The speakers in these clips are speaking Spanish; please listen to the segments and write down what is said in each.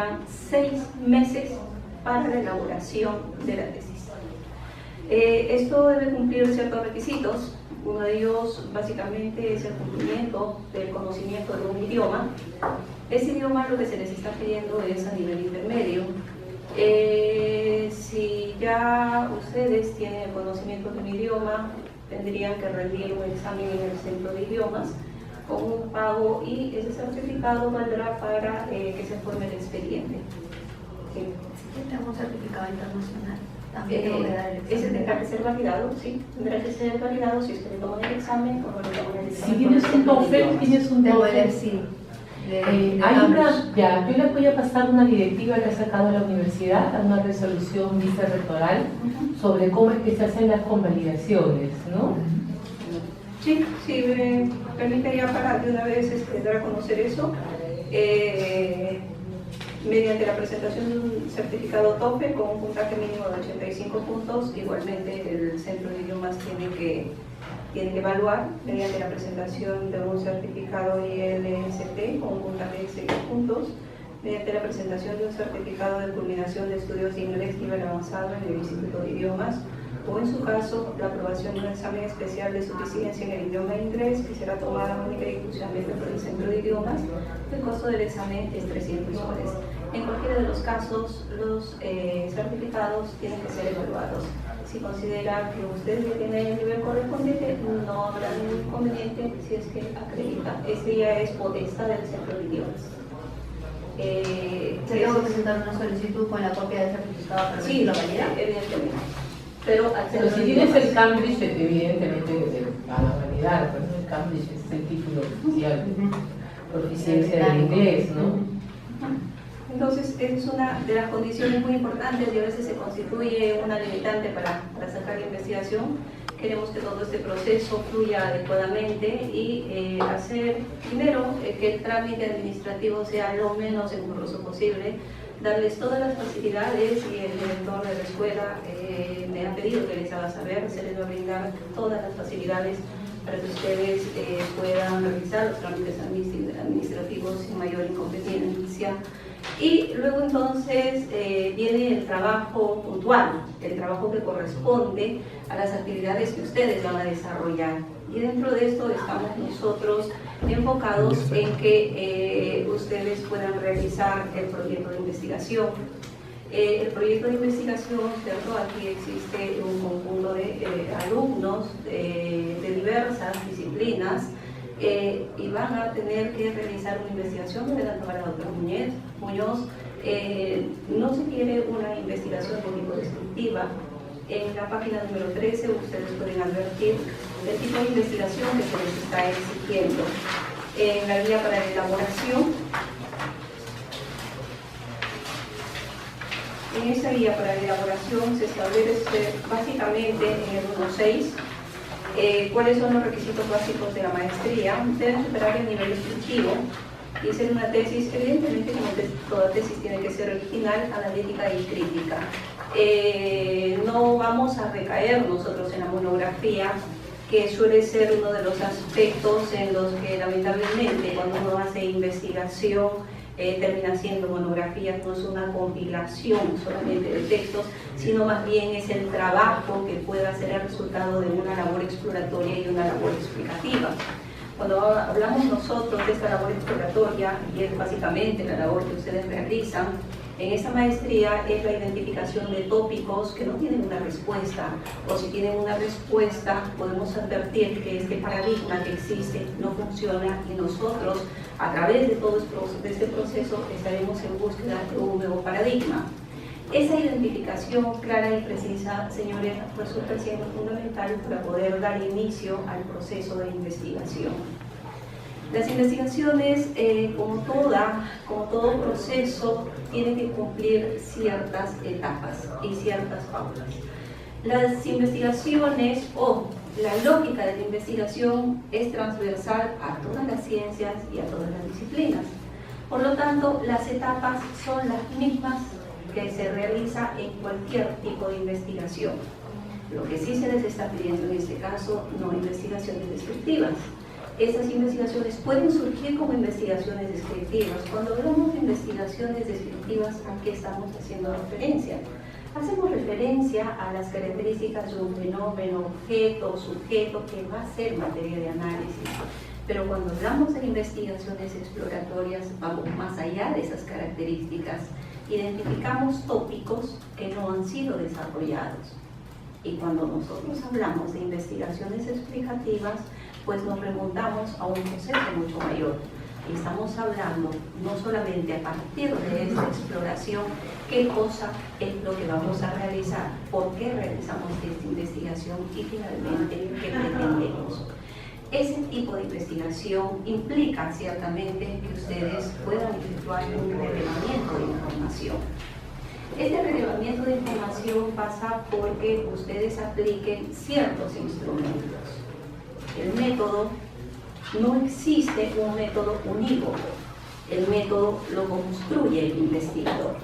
tendrán 6 meses para la elaboración de la tesis. Esto debe cumplir ciertos requisitos. Uno de ellos básicamente es el cumplimiento del conocimiento de un idioma. Ese idioma lo que se les está pidiendo es a nivel intermedio. Si ya ustedes tienen el conocimiento de un idioma, tendrían que rendir un examen en el centro de idiomas con un pago, y ese certificado valdrá para que se forme el expediente. Sí, tengo un certificado internacional. También tengo que dar el examen. Ese tendrá que ser validado, sí, tendrá que ser validado si usted toma el examen o no le toma el examen. Si tienes un TOEFL, tienes un TOEFL. Sí. Yo les voy a pasar una directiva que ha sacado la universidad, una resolución vicerrectoral sobre cómo es que se hacen las convalidaciones, ¿no? Sí, sí, me permitiría para de una vez dar a conocer eso. Mediante la presentación de un certificado TOEFL con un puntaje mínimo de 85 puntos, igualmente el centro de idiomas tiene que evaluar mediante la presentación de un certificado ILST con un puntaje de 6 puntos, mediante la presentación de un certificado de culminación de estudios de inglés nivel avanzado en el Instituto de Idiomas, o en su caso, la aprobación de un examen especial de suficiencia en el idioma inglés que será tomada única y exclusivamente por el centro de idiomas. El costo del examen es 300 soles. En cualquiera de los casos, los certificados tienen que ser evaluados. Si considera que usted ya tiene el nivel correspondiente, no habrá ningún inconveniente si es que acredita. Este ya es potestad del centro de idiomas. ¿Se tengo que presentar una solicitud con la copia del certificado para sí, la validad? Evidentemente. Pero si tienes el Cambridge, evidentemente te van a validar, pues el Cambridge es el título oficial de proficiencia del inglés, ¿no? Entonces, es una de las condiciones muy importantes y a veces se constituye una limitante para sacar la investigación. Queremos que todo este proceso fluya adecuadamente y hacer, primero, que el trámite administrativo sea lo menos engorroso posible, darles todas las facilidades, y el director de la escuela me ha pedido que les haga saber, se les va a brindar todas las facilidades para que ustedes puedan realizar los trámites administrativos sin mayor inconveniencia. Y luego entonces viene el trabajo puntual, el trabajo que corresponde a las actividades que ustedes van a desarrollar. Y dentro de esto estamos nosotros enfocados en que ustedes puedan realizar el proyecto de investigación. El proyecto de investigación, ¿cierto? Aquí existe un conjunto de alumnos de diversas disciplinas y van a tener que realizar una investigación de la Cámara de Doctor Muñoz. No se quiere una investigación de tipo descriptiva. En la página número 13 ustedes pueden advertir el tipo de investigación que se les está exigiendo. En la guía para la elaboración, en esa guía para la elaboración se establece básicamente en el 1.6 cuáles son los requisitos básicos de la maestría. Deben superar el nivel instructivo y hacer una tesis, evidentemente como toda tesis tiene que ser original, analítica y crítica. No vamos a recaer nosotros en la monografía, que suele ser uno de los aspectos en los que lamentablemente cuando uno hace investigación termina siendo monografías. No es una compilación solamente de textos, sino más bien es el trabajo que pueda ser el resultado de una labor exploratoria y una labor explicativa. Cuando hablamos nosotros de esta labor exploratoria, y es básicamente la labor que ustedes realizan en esta maestría, es la identificación de tópicos que no tienen una respuesta, o si tienen una respuesta podemos advertir que este paradigma que existe no funciona, y nosotros a través de todo este proceso estaremos en búsqueda de un nuevo paradigma. Esa identificación clara y precisa, señores, resulta siendo fundamental para poder dar inicio al proceso de investigación. Las investigaciones, como todo proceso, tienen que cumplir ciertas etapas y ciertas pautas. Las investigaciones o la lógica de la investigación es transversal a todas las ciencias y a todas las disciplinas. Por lo tanto, las etapas son las mismas que se realiza en cualquier tipo de investigación. Lo que sí se les está pidiendo en este caso, no investigaciones descriptivas. Estas investigaciones pueden surgir como investigaciones descriptivas. Cuando hablamos de investigaciones descriptivas, ¿a qué estamos haciendo referencia? Hacemos referencia a las características de un fenómeno, objeto, sujeto, que va a ser materia de análisis. Pero cuando hablamos de investigaciones exploratorias, vamos más allá de esas características. Identificamos tópicos que no han sido desarrollados. Y cuando nosotros hablamos de investigaciones explicativas, pues nos remontamos a un proceso mucho mayor. Y estamos hablando no solamente a partir de esta exploración, qué cosa es lo que vamos a realizar, por qué realizamos esta investigación y finalmente qué pretendemos. Ese tipo de investigación implica ciertamente que ustedes puedan efectuar un relevamiento de información. Este relevamiento de información pasa porque ustedes apliquen ciertos instrumentos. El método, no existe un método unívoco. El método lo construye el investigador.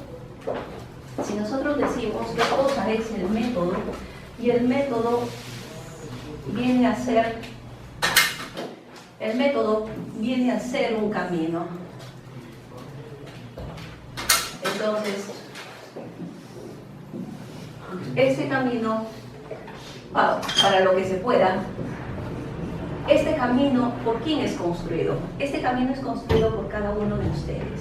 Si nosotros decimos qué cosa es el método, y el método viene a ser un camino. Entonces, este camino, para lo que se pueda, este camino, ¿por quién es construido? Este camino es construido por cada uno de ustedes.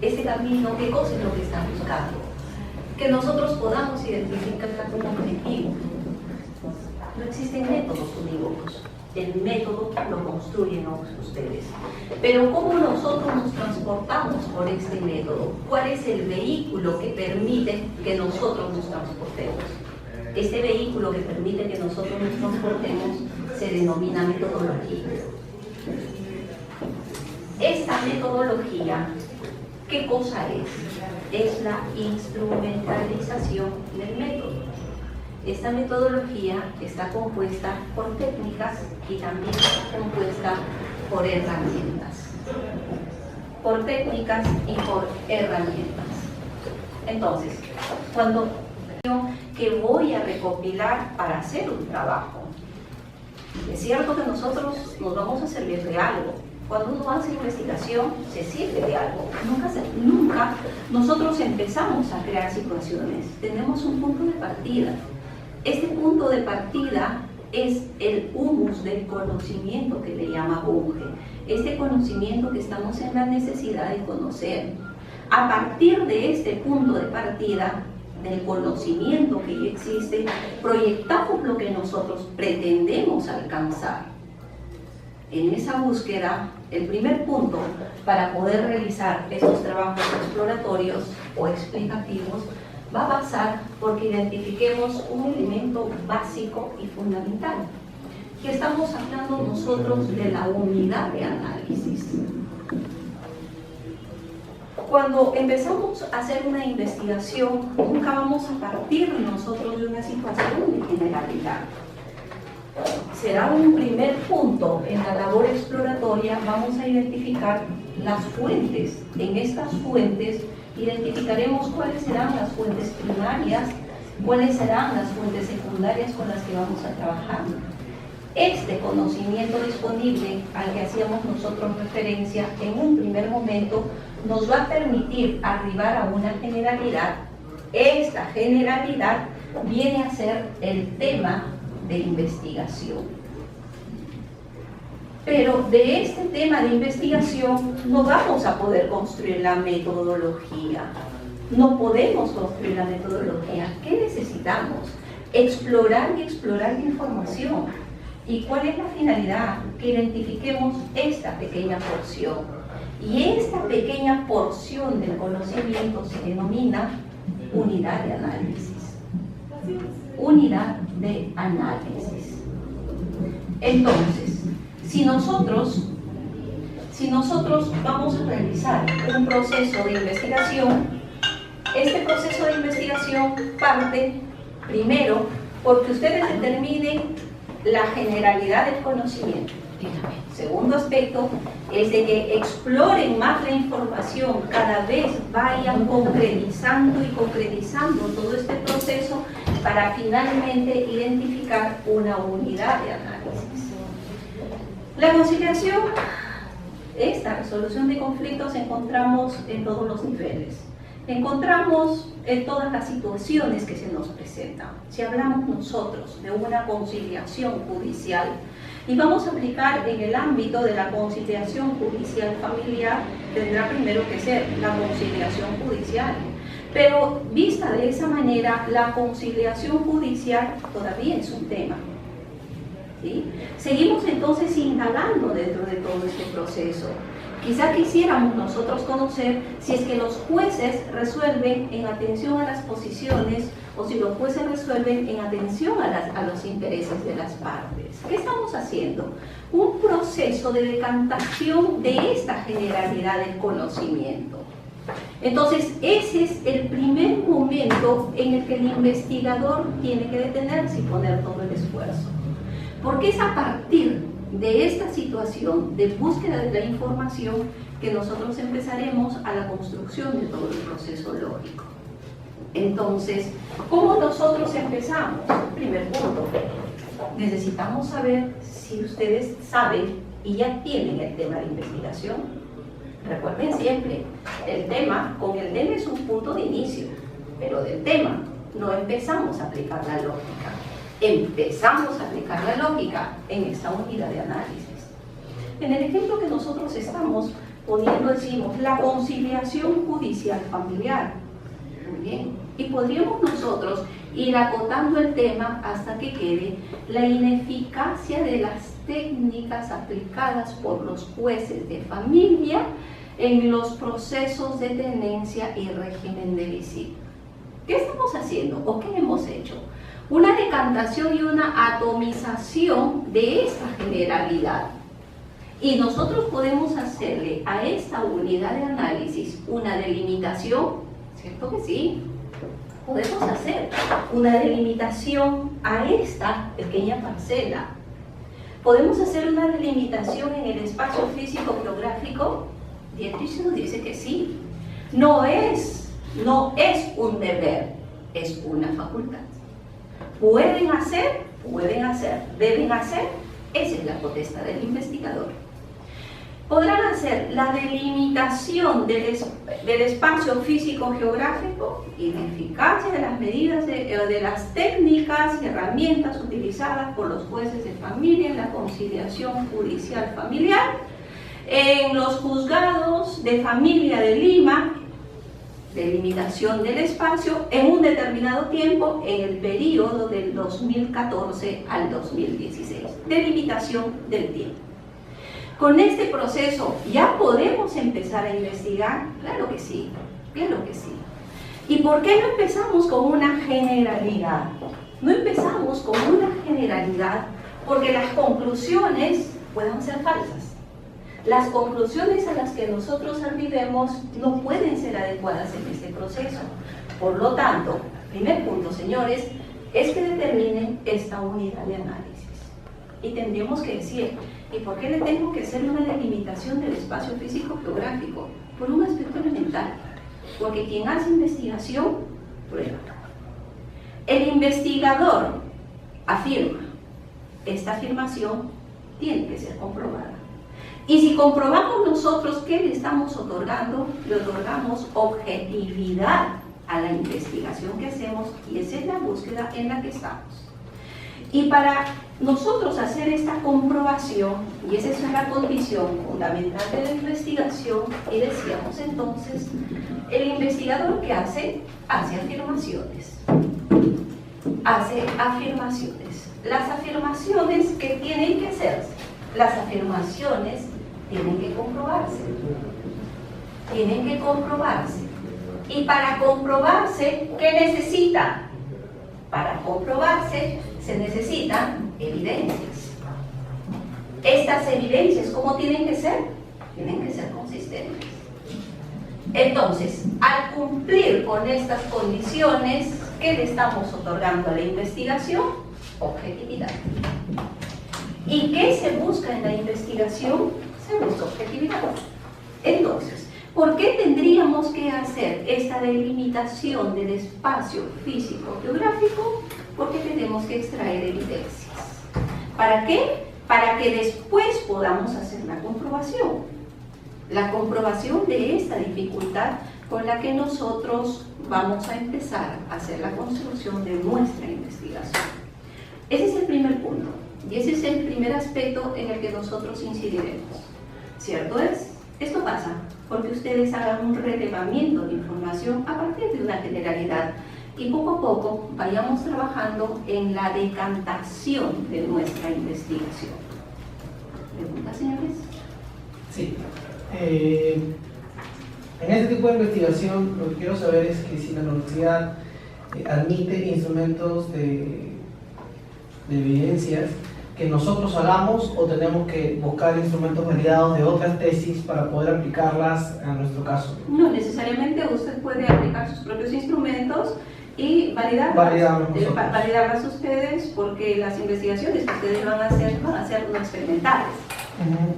Este camino, ¿qué cosa es lo que está buscando? Que nosotros podamos identificar un objetivo. No existen métodos unívocos. El método lo construyen ustedes. Pero ¿cómo nosotros nos transportamos por este método? ¿Cuál es el vehículo que permite que nosotros nos transportemos? Este vehículo que permite que nosotros nos transportemos se denomina metodología. Esta metodología, ¿qué cosa es? Es la instrumentalización del método. Esta metodología está compuesta por técnicas y también está compuesta por herramientas. Por técnicas y por herramientas. Entonces, cuando que voy a recopilar para hacer un trabajo, es cierto que nosotros nos vamos a servir de algo. Cuando uno hace investigación, se sirve de algo. Nunca nosotros empezamos a crear situaciones. Tenemos un punto de partida. Este punto de partida es el humus del conocimiento que le llama Bunge. Este conocimiento que estamos en la necesidad de conocer. A partir de este punto de partida, del conocimiento que ya existe, proyectamos lo que nosotros pretendemos alcanzar. En esa búsqueda, el primer punto para poder realizar esos trabajos exploratorios o explicativos va a pasar porque identifiquemos un elemento básico y fundamental. Y estamos hablando nosotros de la unidad de análisis. Cuando empezamos a hacer una investigación, nunca vamos a partir nosotros de una situación de generalidad. Será un primer punto en la labor exploratoria, vamos a identificar las fuentes. En estas fuentes identificaremos cuáles serán las fuentes primarias, cuáles serán las fuentes secundarias con las que vamos a trabajar. Este conocimiento disponible al que hacíamos nosotros referencia en un primer momento nos va a permitir arribar a una generalidad. Esta generalidad viene a ser el tema de investigación. Pero de este tema de investigación no vamos a poder construir la metodología. No podemos construir la metodología. ¿Qué necesitamos? Explorar y explorar la información. ¿Y cuál es la finalidad? Que identifiquemos esta pequeña porción. Y esta pequeña porción del conocimiento se denomina unidad de análisis. Unidad de análisis. Entonces, si nosotros vamos a realizar un proceso de investigación, este proceso de investigación parte primero porque ustedes determinen la generalidad del conocimiento. Segundo aspecto es de que exploren más la información, cada vez vayan concretizando y concretizando todo este proceso para finalmente identificar una unidad de análisis. La conciliación, esta resolución de conflictos, encontramos en todos los niveles. Encontramos en todas las situaciones que se nos presentan. Si hablamos nosotros de una conciliación judicial, y vamos a aplicar en el ámbito de la conciliación judicial familiar, tendrá primero que ser la conciliación judicial. Pero vista de esa manera, la conciliación judicial todavía es un tema. ¿Sí? Seguimos entonces indagando dentro de todo este proceso. Quizá quisiéramos nosotros conocer si es que los jueces resuelven en atención a las posiciones o si los jueces resuelven en atención a los intereses de las partes. ¿Qué estamos haciendo? Un proceso de decantación de esta generalidad del conocimiento. Entonces, ese es el primer momento en el que el investigador tiene que detenerse y poner todo el esfuerzo. Porque es a partir de esta situación de búsqueda de la información que nosotros empezaremos a la construcción de todo el proceso lógico. Entonces, ¿cómo nosotros empezamos? Primer punto, necesitamos saber si ustedes saben y ya tienen el tema de investigación. Recuerden siempre, con el tema es un punto de inicio, pero del tema no empezamos a aplicar la lógica. Empezamos a aplicar la lógica en esta unidad de análisis. En el ejemplo que nosotros estamos poniendo, decimos la conciliación judicial familiar. Muy bien. Y podríamos nosotros ir acotando el tema hasta que quede la ineficacia de las técnicas aplicadas por los jueces de familia en los procesos de tenencia y régimen de visita. ¿Qué estamos haciendo o qué hemos hecho? Una decantación y una atomización de esta generalidad. Y nosotros podemos hacerle a esta unidad de análisis una delimitación, ¿cierto que sí? Podemos hacer una delimitación a esta pequeña parcela. Podemos hacer una delimitación en el espacio físico geográfico. Dietrich nos dice que sí. No es un deber, es una facultad. Pueden hacer, deben hacer, esa es la potestad del investigador. Podrán hacer la delimitación del espacio físico-geográfico y la eficacia de las medidas de las técnicas y herramientas utilizadas por los jueces de familia en la conciliación judicial familiar, en los juzgados de familia de Lima, delimitación del espacio en un determinado tiempo en el periodo del 2014 al 2016. Delimitación del tiempo. Con este proceso, ¿ya podemos empezar a investigar? Claro que sí, claro que sí. ¿Y por qué no empezamos con una generalidad? No empezamos con una generalidad porque las conclusiones puedan ser falsas. Las conclusiones a las que nosotros arribemos no pueden ser adecuadas en este proceso. Por lo tanto, primer punto, señores, es que determinen esta unidad de análisis. Y tendríamos que decir, ¿y por qué le tengo que hacer una delimitación del espacio físico-geográfico? Por un aspecto elemental. Porque quien hace investigación, prueba. El investigador afirma. Esta afirmación tiene que ser comprobada. Y si comprobamos nosotros qué le estamos otorgando, le otorgamos objetividad a la investigación que hacemos y esa es la búsqueda en la que estamos. Y para nosotros hacer esta comprobación, y esa es una condición fundamental de la investigación, y decíamos entonces, el investigador ¿qué hace? Hace afirmaciones. Hace afirmaciones. Las afirmaciones que tienen que hacerse, las afirmaciones tienen que comprobarse. Tienen que comprobarse. Y para comprobarse, ¿qué necesita? Para comprobarse se necesitan evidencias. Estas evidencias, ¿cómo tienen que ser? Tienen que ser consistentes. Entonces, al cumplir con estas condiciones, ¿qué le estamos otorgando a la investigación? Objetividad. ¿Y qué se busca en la investigación? Se busca objetividad. Entonces, ¿por qué tendríamos que hacer esta delimitación del espacio físico-geográfico? Porque tenemos que extraer evidencias. ¿Para qué? para que después podamos hacer la comprobación de esta dificultad con la que nosotros vamos a empezar a hacer la construcción de nuestra investigación. Ese es el primer punto y ese es el primer aspecto en el que nosotros incidiremos. ¿Cierto es? Esto pasa porque ustedes hagan un relevamiento de información a partir de una generalidad y poco a poco vayamos trabajando en la decantación de nuestra investigación. ¿Preguntas, señores? Sí. En este tipo de investigación lo que quiero saber es que si la universidad admite instrumentos de evidencias que nosotros hagamos o tenemos que buscar instrumentos validados de otras tesis para poder aplicarlas a nuestro caso. No necesariamente, usted puede aplicar sus propios instrumentos y validarlas ustedes, porque las investigaciones que ustedes van a hacer no experimentales.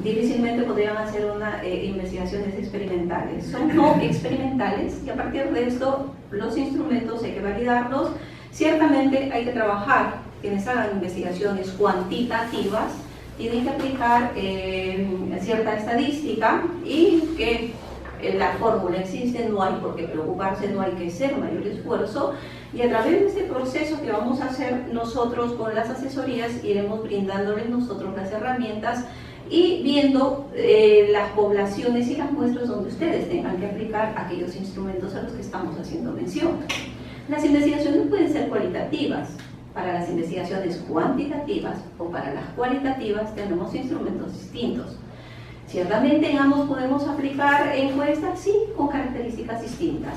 Difícilmente podrían hacer investigaciones experimentales. Son no experimentales y a partir de esto los instrumentos hay que validarlos. Ciertamente hay que trabajar, quienes hagan investigaciones cuantitativas tienen que aplicar cierta estadística y que la fórmula existe, no hay por qué preocuparse, no hay que hacer mayor esfuerzo, y a través de este proceso que vamos a hacer nosotros con las asesorías iremos brindándoles nosotros las herramientas y viendo las poblaciones y las muestras donde ustedes tengan que aplicar aquellos instrumentos a los que estamos haciendo mención. Las investigaciones pueden ser cualitativas. Para las investigaciones cuantitativas o para las cualitativas tenemos instrumentos distintos. Ciertamente en ambos podemos aplicar encuestas, sí, con características distintas.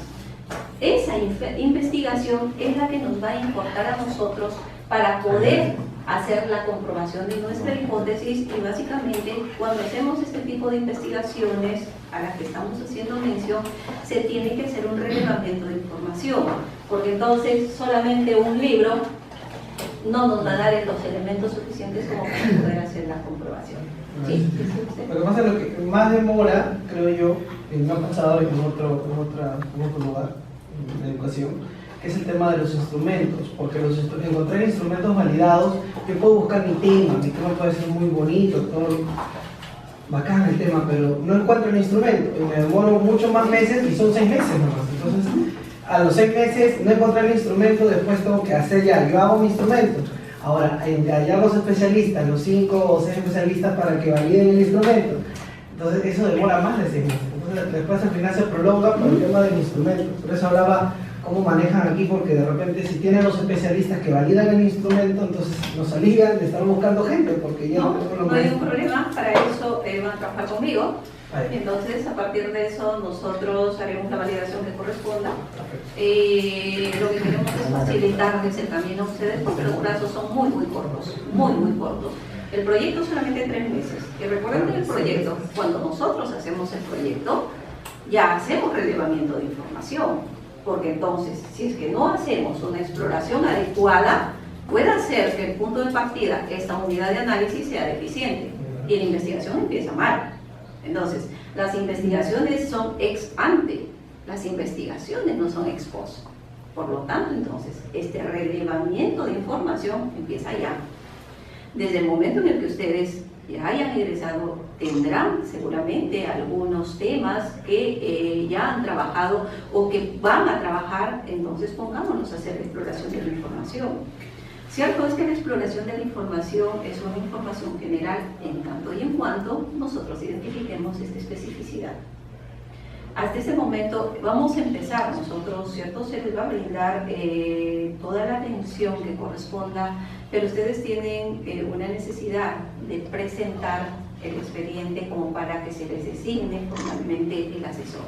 Esa investigación es la que nos va a importar a nosotros para poder hacer la comprobación de nuestra hipótesis, y básicamente cuando hacemos este tipo de investigaciones a las que estamos haciendo mención, se tiene que hacer un relevamiento de información, porque entonces solamente un libro no nos va a dar los elementos suficientes como para poder hacer la comprobación. ¿Sí? Lo que pasa es lo que más demora, creo yo, me ha pasado en otro lugar, en educación, que es el tema de los instrumentos, porque encontrar instrumentos validados, yo puedo buscar mi tema puede ser muy bonito, todo bacán el tema, pero no encuentro el instrumento, y me demoro muchos más meses y son 6 meses nomás. Entonces, a los 6 meses no encontré el instrumento, después tengo que hacer yo hago mi instrumento. Ahora, hallar los especialistas, los 5 o 6 especialistas para que validen el instrumento. Entonces, eso demora más de 6 meses. Entonces, después al final se prolonga por el tema del instrumento. Por eso hablaba cómo manejan aquí, porque de repente si tienen los especialistas que validan el instrumento, entonces nos alivian de estar buscando gente, porque ya no hay un problema, para eso van a trabajar conmigo. Entonces, a partir de eso, nosotros haremos la validación que corresponda. Lo que queremos es facilitarles el camino a ustedes, porque los plazos son muy cortos, muy cortos. El proyecto solamente 3 meses. Y recuerden que el proyecto, cuando nosotros hacemos el proyecto, ya hacemos relevamiento de información, porque entonces, si es que no hacemos una exploración adecuada, puede ser que el punto de partida, esta unidad de análisis, sea deficiente y la investigación empieza mal. Entonces, las investigaciones son ex ante, las investigaciones no son ex post. Por lo tanto, entonces, este relevamiento de información empieza ya. Desde el momento en el que ustedes ya hayan ingresado, tendrán seguramente algunos temas que ya han trabajado o que van a trabajar, entonces pongámonos a hacer la exploración de la información. Cierto es que la exploración de la información es una información general en tanto y en cuanto nosotros identifiquemos esta especificidad. Hasta este momento vamos a empezar nosotros, ¿cierto? Se les va a brindar toda la atención que corresponda, pero ustedes tienen una necesidad de presentar el expediente como para que se les designe formalmente el asesor.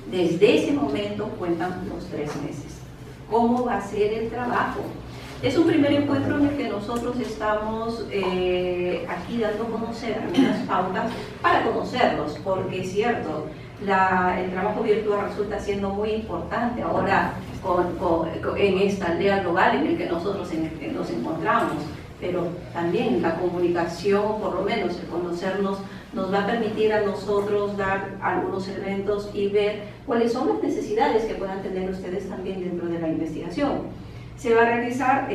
Desde ese momento cuentan los 3 meses. ¿Cómo va a ser el trabajo? Es un primer encuentro en el que nosotros estamos aquí dando a conocer algunas pautas para conocerlos, porque es cierto, el trabajo virtual resulta siendo muy importante ahora en esta aldea global en el que nosotros nos encontramos, pero también la comunicación, por lo menos el conocernos, nos va a permitir a nosotros dar algunos elementos y ver cuáles son las necesidades que puedan tener ustedes también dentro de la investigación. Se va a realizar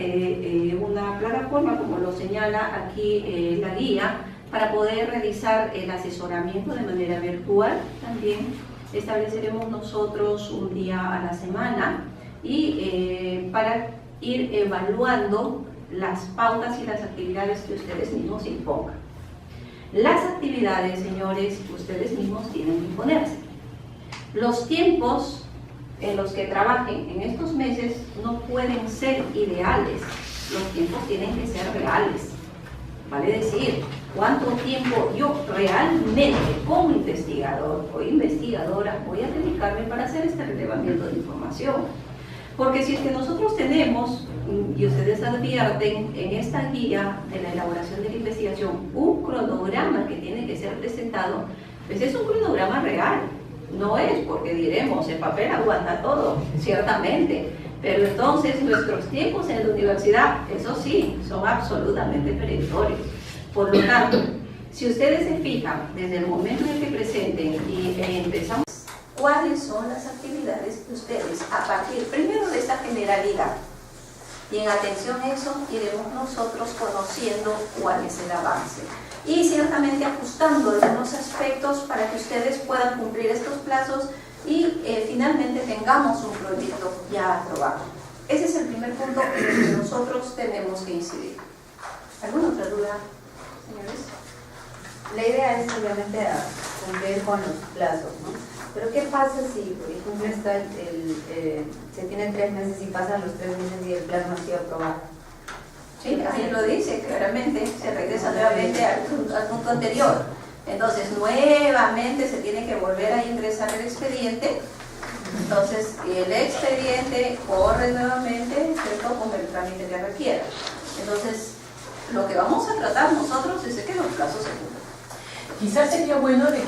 una plataforma, como lo señala aquí la guía, para poder realizar el asesoramiento de manera virtual. También estableceremos nosotros un día a la semana y para ir evaluando las pautas y las actividades que ustedes mismos impongan. Las actividades, señores, ustedes mismos tienen que imponerse. Los tiempos en los que trabajen en estos meses no pueden ser ideales, los tiempos tienen que ser reales. Vale decir, cuánto tiempo yo realmente como investigador o investigadora voy a dedicarme para hacer este relevamiento de información. Porque si es que nosotros tenemos, y ustedes advierten en esta guía de la elaboración de la investigación, un cronograma que tiene que ser presentado, pues es un cronograma real. No es porque diremos, el papel aguanta todo, ciertamente, pero entonces nuestros tiempos en la universidad, eso sí, son absolutamente perentorios. Por lo tanto, si ustedes se fijan, desde el momento en que presenten y empezamos, ¿cuáles son las actividades que ustedes, a partir primero de esta generalidad, y en atención a eso, iremos nosotros conociendo cuál es el avance? Y ciertamente ajustando algunos aspectos para que ustedes puedan cumplir estos plazos y finalmente tengamos un proyecto ya aprobado. Ese es el primer punto en el que nosotros tenemos que incidir. ¿Alguna otra duda, señores? La idea es obviamente cumplir con los plazos, ¿no? Pero ¿qué pasa si, por ejemplo, se tienen 3 meses y pasan los 3 meses y el plan no ha sido aprobado? Sí, ahí lo dice claramente, se regresa nuevamente al punto anterior. Entonces, nuevamente se tiene que volver a ingresar el expediente. Entonces, el expediente corre nuevamente, ¿cierto?, como el trámite que requiera. Entonces, lo que vamos a tratar nosotros es de que los plazos se cumplan. Quizás sería bueno de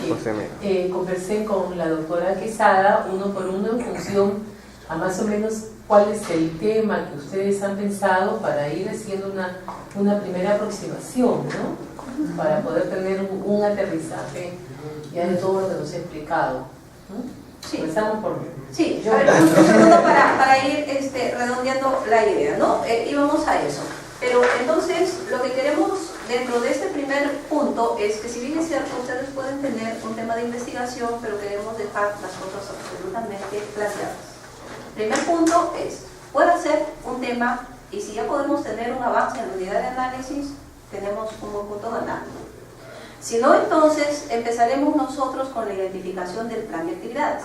que conversen con la doctora Quesada uno por uno en función a más o menos cuál es el tema que ustedes han pensado para ir haciendo una primera aproximación, ¿no? Para poder tener un aterrizaje ya de todo lo que nos he explicado, ¿no? Sí. Empezamos por... Sí, a ver, un segundo para ir redondeando la idea, ¿no? Y vamos a eso. Pero entonces, lo que queremos dentro de este primer punto es que, si bien es cierto, ustedes pueden tener un tema de investigación, pero queremos dejar las cosas absolutamente planteadas. Primer punto es, puede ser un tema, y si ya podemos tener un avance en la unidad de análisis, tenemos un buen punto ganado. Si no, entonces empezaremos nosotros con la identificación del plan de actividades.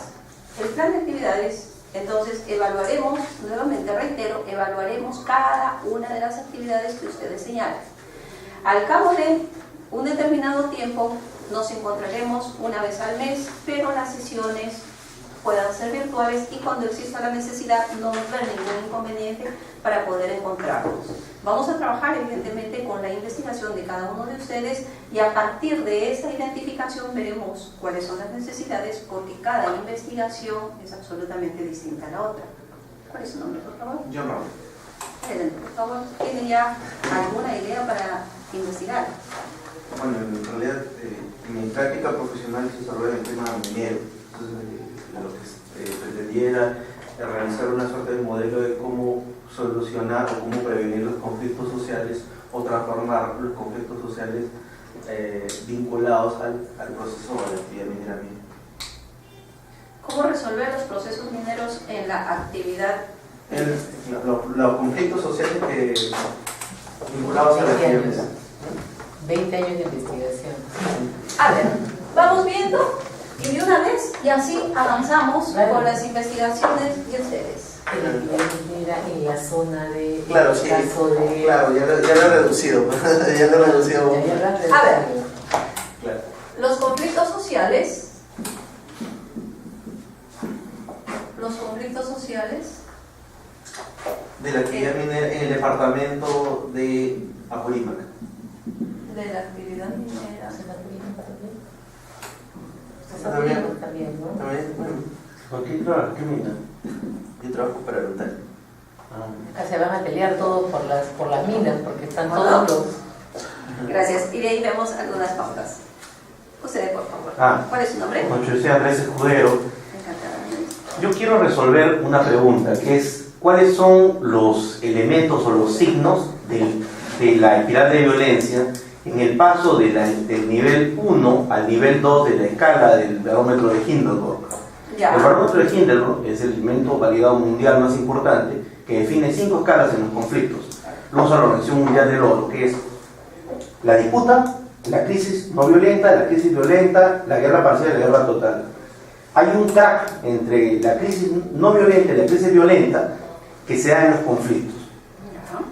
El plan de actividades, entonces evaluaremos, nuevamente reitero, evaluaremos cada una de las actividades que ustedes señalan. Al cabo de un determinado tiempo, nos encontraremos una vez al mes, pero las sesiones puedan ser virtuales y cuando exista la necesidad no nos ver ningún inconveniente para poder encontrarnos. Vamos a trabajar evidentemente con la investigación de cada uno de ustedes y a partir de esa identificación veremos cuáles son las necesidades, porque cada investigación es absolutamente distinta a la otra. ¿Cuál es su nombre, por favor? Yo no. Adelante, por favor. ¿Tiene ya alguna idea para investigar? Bueno, en realidad mi práctica profesional se desarrolla en el tema minero. Entonces, lo que pretendiera realizar una suerte de modelo de cómo solucionar o cómo prevenir los conflictos sociales o transformar los conflictos sociales vinculados al proceso de la actividad minera. ¿Cómo resolver los procesos mineros en la actividad? Los conflictos sociales vinculados a la actividad minera. 20 años de investigación. A ver, vamos viendo y de una vez, y así avanzamos con las investigaciones de ustedes. En la zona de... Claro, sí, claro, ya lo he reducido. Ya lo he reducido. A ver, Claro. los conflictos sociales de la actividad minera en el departamento de Apurímac. de la actividad minera. También, ¿no? También, bueno, ¿Por qué trabajas? ¿Qué mina? yo trabajo para Aerotal. Acá se van a pelear todos por las minas, porque están todos los... Gracias. Y de ahí vemos algunas pautas. Usted, por favor. ¿Cuál es su nombre? José Andrés Escudero. Encantada. Yo quiero resolver una pregunta, que es cuáles son los elementos o los signos de la espiral de violencia en el paso del nivel 1 al nivel 2 de la escala del barómetro de Hindenburg. Ya. El barómetro de Hindenburg es el elemento validado mundial más importante que define 5 escalas en los conflictos. Lo usa la Organización Mundial del Oro, que es la disputa, la crisis no violenta, la crisis violenta, la guerra parcial y la guerra total. Hay un crack entre la crisis no violenta y la crisis violenta que se da en los conflictos.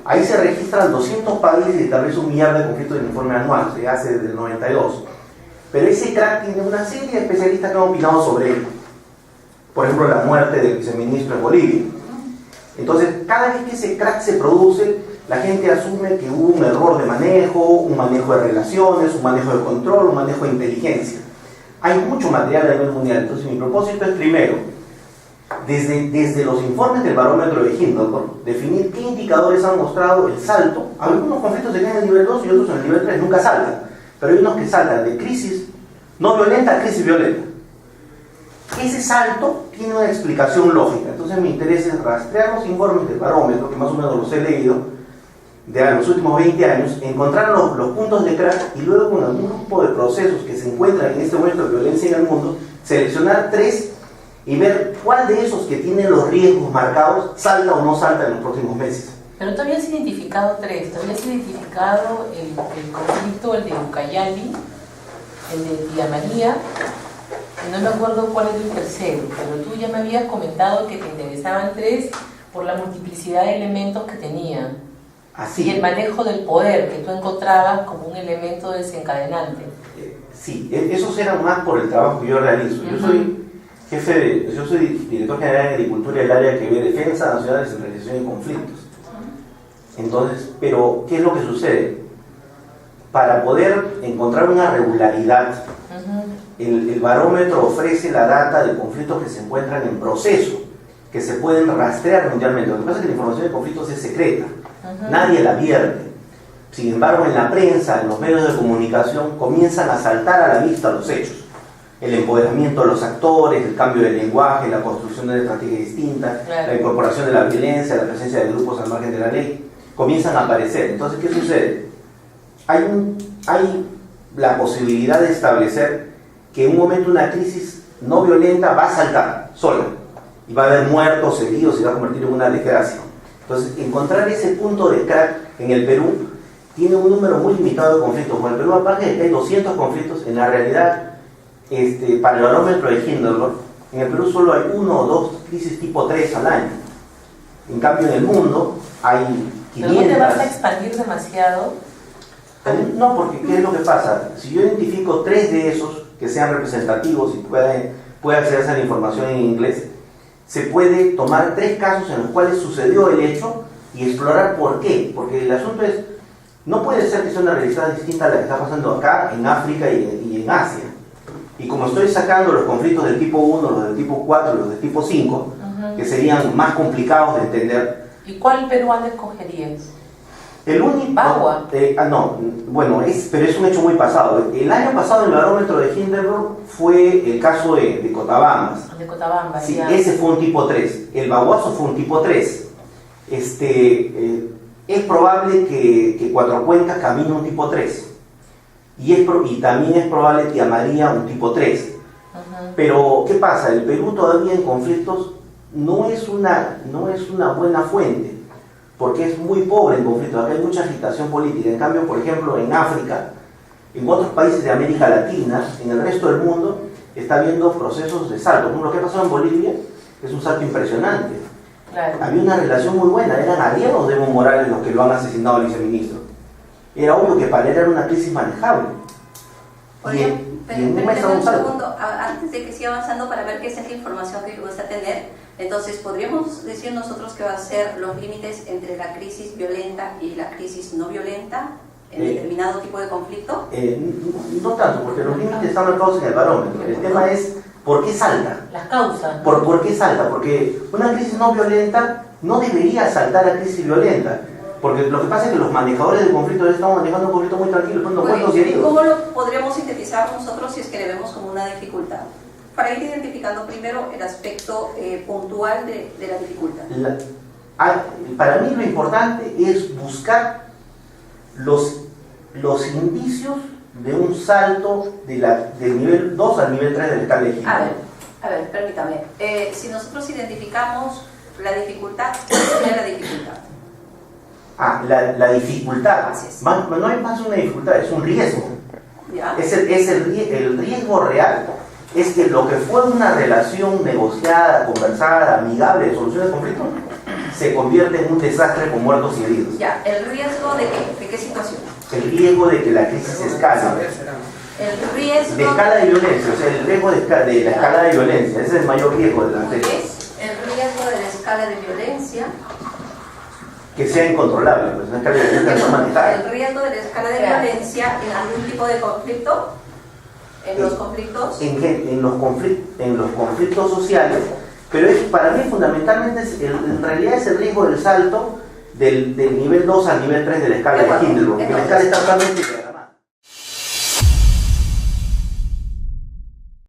Ahí se registran 200 países y establece 1 millar de conflictos de informe anual, se hace desde el 92. Pero ese crack tiene una serie de especialistas que han opinado sobre él. Por ejemplo, la muerte del viceministro en Bolivia. Entonces, cada vez que ese crack se produce, la gente asume que hubo un error de manejo, un manejo de relaciones, un manejo de control, un manejo de inteligencia. Hay mucho material a nivel mundial. Entonces, mi propósito es primero, desde los informes del barómetro de Hindenburg, definir qué indicadores han mostrado el salto. Algunos conflictos se quedan en el nivel 2 y otros en el nivel 3, nunca saltan. Pero hay unos que saltan de crisis no violenta a crisis violenta. Ese salto tiene una explicación lógica. Entonces mi interés es rastrear los informes del barómetro, que más o menos los he leído, de los últimos 20 años, encontrar los puntos de crack y luego con algún grupo de procesos que se encuentran en este momento de violencia en el mundo, seleccionar 3 y ver cuál de esos que tienen los riesgos marcados salta o no salta en los próximos meses. Pero tú habías identificado 3, tú habías identificado el conflicto, el de Ucayali, el de Tía María, y no me acuerdo cuál era el tercero, pero tú ya me habías comentado que te interesaban 3 por la multiplicidad de elementos que tenían. Así. Y el manejo del poder que tú encontrabas como un elemento desencadenante. Sí, esos eran más por el trabajo que yo realizo. Yo soy yo soy director general de Agricultura y el área que ve defensa nacional, descentralización y conflictos. Entonces, pero ¿qué es lo que sucede? Para poder encontrar una regularidad, el barómetro ofrece la data de conflictos que se encuentran en proceso, que se pueden rastrear mundialmente. Lo que pasa es que la información de conflictos es secreta, nadie la vierte. Sin embargo, en la prensa, en los medios de comunicación, comienzan a saltar a la vista los hechos. El empoderamiento de los actores, el cambio del lenguaje, la construcción de una estrategia distinta, la incorporación de la violencia, la presencia de grupos al margen de la ley, comienzan a aparecer. Entonces, ¿qué sucede? Hay la posibilidad de establecer que en un momento una crisis no violenta va a saltar sola y va a haber muertos, heridos y va a convertir en una desgracia. Entonces, encontrar ese punto de crack en el Perú tiene un número muy limitado de conflictos. Como el Perú, aparte de que hay 200 conflictos, en la realidad, para el barómetro de Hindenburg, en el Perú solo hay 1 o 2 crisis tipo 3 al año. En cambio, en el mundo hay 500. ¿Pero no te vas a expandir demasiado? No, porque ¿qué es lo que pasa? Si yo identifico 3 de esos que sean representativos y pueda accederse a la información en inglés, se puede tomar 3 casos en los cuales sucedió el hecho y explorar por qué. Porque el asunto es, no puede ser que sea una realidad distinta a la que está pasando acá, en África y en Asia. Y como estoy sacando los conflictos del tipo 1, los del tipo 4 y los del tipo 5, que serían más complicados de entender. ¿Y cuál peruano escogerías? El único... Bagua. No, bueno, pero es un hecho muy pasado. El año pasado el barómetro de Hindenburg fue el caso de Cotabambas. De Cotabamba, sí, ya. ese fue un tipo 3. El Baguazo fue un tipo 3. Es probable que Cuatro Cuencas camine un tipo 3. Y también es probable que Tía María un tipo 3. Pero, ¿qué pasa? El Perú todavía en conflictos no es una buena fuente, porque es muy pobre en conflictos. Acá hay mucha agitación política. En cambio, por ejemplo, en África, en otros países de América Latina, en el resto del mundo, está habiendo procesos de salto. Como lo que ha pasado en Bolivia es un salto impresionante. Claro. Había una relación muy buena, eran aliados de Evo Morales los que lo han asesinado al viceministro. Era obvio que para él era una crisis manejable. Permíteme un segundo, antes de que siga avanzando para ver qué es la información que gusta tener. Entonces, ¿podríamos decir nosotros que va a ser los límites entre la crisis violenta y la crisis no violenta en determinado tipo de conflicto? No tanto, porque los límites están marcados en el barómetro. El tema es ¿por qué salta? Las causas. ¿Por qué salta? Porque una crisis no violenta no debería saltar a crisis violenta. Porque lo que pasa es que los manejadores del conflicto están manejando un conflicto muy tranquilo, poniendo muertos y heridos. ¿Cómo lo podríamos sintetizar nosotros si es que le vemos como una dificultad? Para ir identificando primero el aspecto puntual de la dificultad. para mí lo importante es buscar los indicios de un salto del nivel 2 al nivel 3 del escala de Gini. A ver, permítame. Si nosotros identificamos la dificultad, ¿cuál sería la dificultad? La dificultad. No hay más una dificultad, es un riesgo. ¿Ya? El riesgo real es que lo que fue una relación negociada, conversada, amigable de solución de conflictos, se convierte en un desastre con muertos y heridos. Ya, ¿el riesgo de qué? ¿De qué situación? El riesgo de que la crisis escale. El riesgo... De escala de violencia, o sea, el riesgo de la escala de violencia, ese es el mayor riesgo de la Muy crisis. bien. El riesgo de la escala de violencia... Que sea incontrolable, pues una escala de violencia no manejada. El riesgo de la escala de violencia en algún tipo de conflicto, en los conflictos... En los conflictos sociales, pero para mí fundamentalmente, en realidad es el riesgo del salto del nivel 2 al nivel 3 de la escala de Hindenburg, porque la escala está totalmente